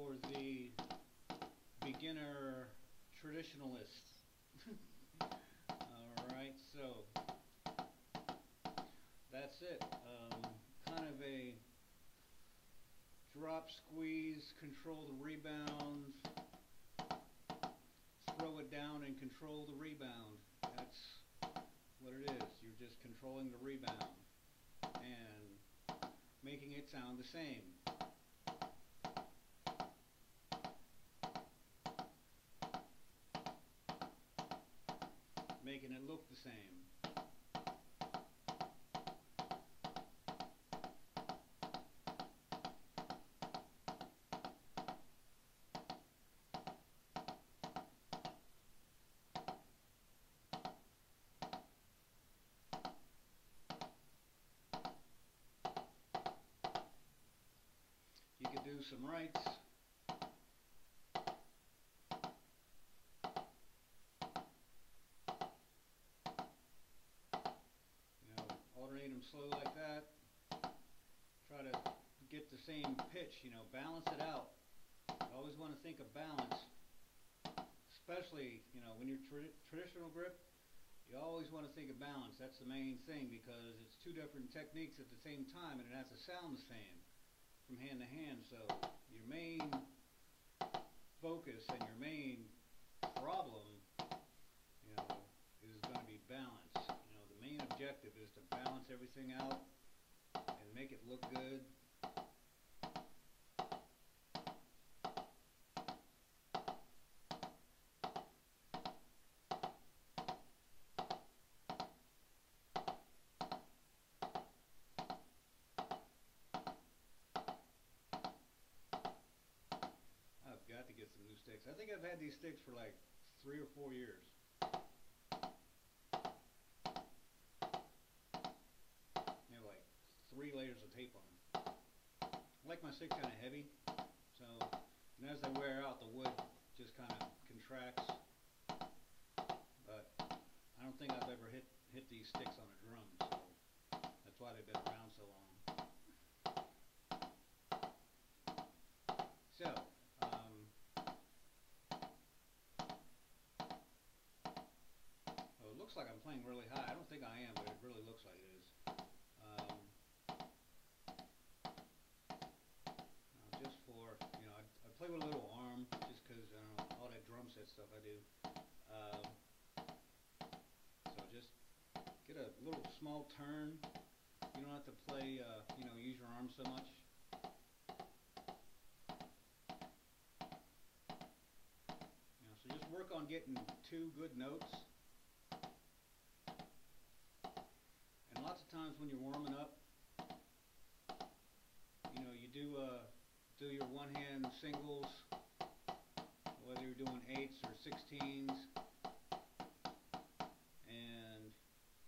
for the beginner traditionalists. Alright, so that's it. Kind of a drop, squeeze, control the rebound, throw it down and control the rebound. That's what it is. You're just controlling the rebound and making it sound the same. Making it look the same. You could do some rights. Alternate them slow like that. Try to get the same pitch, balance it out. You always want to think of balance, especially, when you're traditional grip, you always want to think of balance. That's the main thing, because it's two different techniques at the same time and it has to sound the same from hand to hand. So your main focus and your main problem, is going to be balance. The main objective is to balance everything out and make it look good. I've got to get some new sticks. I think I've had these sticks for like 3 or 4 years. They have like 3 layers of tape on them. I like my sticks kind of heavy, so and as they wear out, the wood just kind of contracts. But I don't think I've ever hit these sticks on a drum, so that's why they've been around so long. So. It looks like I'm playing really high. I don't think I am, but it really looks like it is. Just for, I play with a little arm just because all that drum set stuff I do. So just get a little small turn. You don't have to play, use your arm so much. So just work on getting 2 good notes. Lots of times when you're warming up, you do your one-hand singles, whether you're doing 8s or 16s, and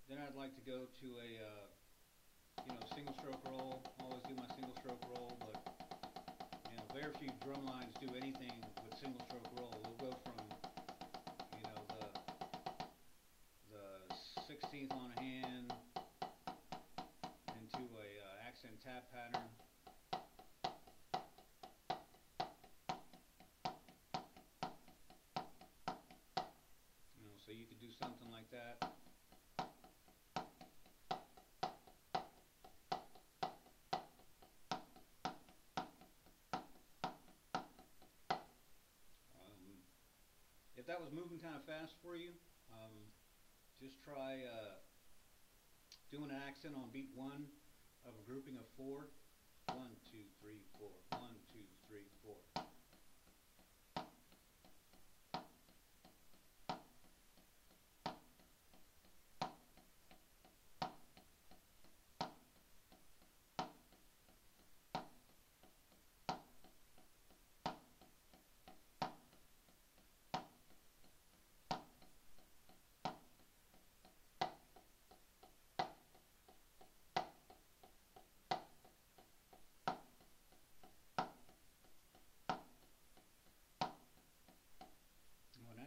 then I'd like to go to a single stroke roll. I always do my single stroke roll, but very few drum lines do anything with single stroke roll. We'll go from the 16th on a hand to a accent tap pattern. So you could do something like that. If that was moving kind of fast for you, just try doing an accent on beat 1 of a grouping of 4. 1, 2, 3, 4. 1, 2, 3, 4.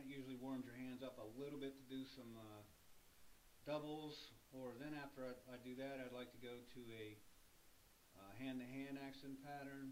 Usually warms your hands up a little bit to do some doubles, or then after I do that, I'd like to go to a hand-to-hand accent pattern.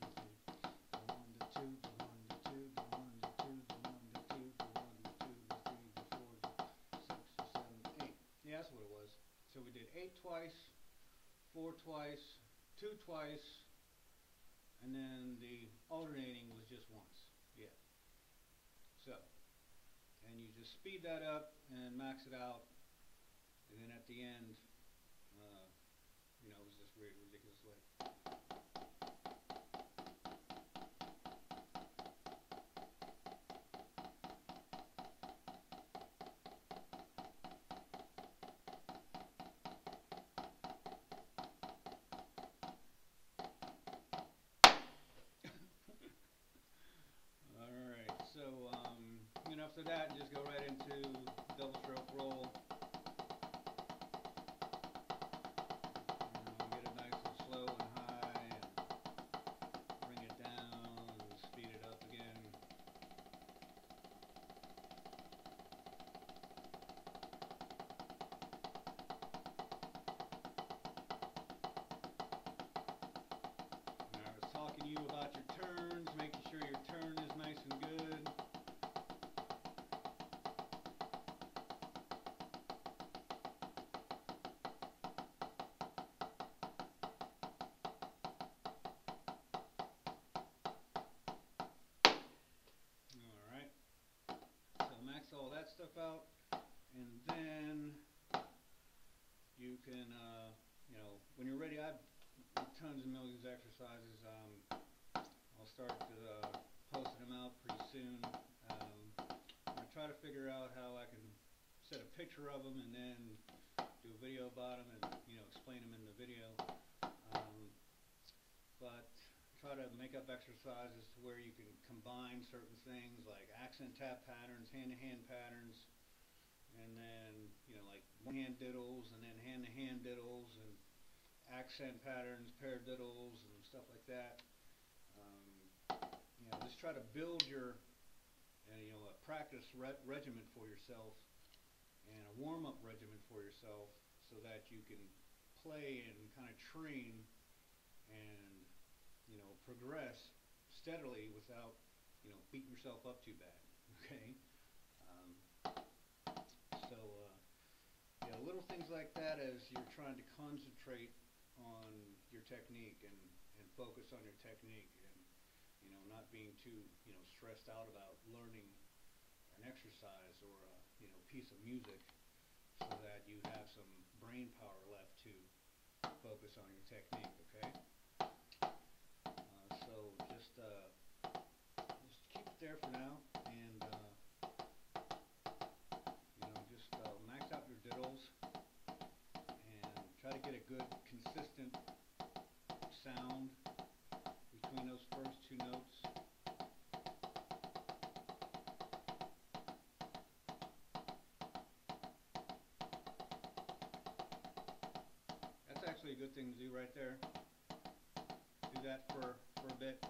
Yeah, that's what it was. So we did 8 twice, 4 twice, 2 twice, and then the alternating was just once. Yeah. So, and you just speed that up and max it out, and then at the end, it was just weird, ridiculous way. Alright, so after that, just go right into double stroke roll. Get it nice and slow and high, and bring it down and speed it up again. And I was talking to you about your turns, making sure your turn is nice and good. Alright, so max all that stuff out, and then you can, when you're ready, I have tons of millions of exercises. I'll start the pose posting them out pretty soon. I'm going to try to figure out how I can set a picture of them and then do a video about them and, you know, explain them in the video. But try to make up exercises to where you can combine certain things like accent tap patterns, hand-to-hand patterns, and then, you know, like one-hand diddles and then hand-to-hand diddles and accent patterns, paradiddles, and stuff like that. You know, just try to build your, you know, a practice regimen for yourself and a warm-up regimen for yourself so that you can play and kind of train and, you know, progress steadily without, you know, beating yourself up too bad. Okay. Yeah, little things like that as you're trying to concentrate on your technique and focus on your technique and, you know, not being too, you know, stressed out about learning an exercise or a, you know, piece of music, so that you have some brain power left to focus on your technique. Okay. So just keep it there for now, and you know, just max out your diddles and try to get a good consistent sound between those first two notes. That's actually a good thing to do right there. Do that for a bit.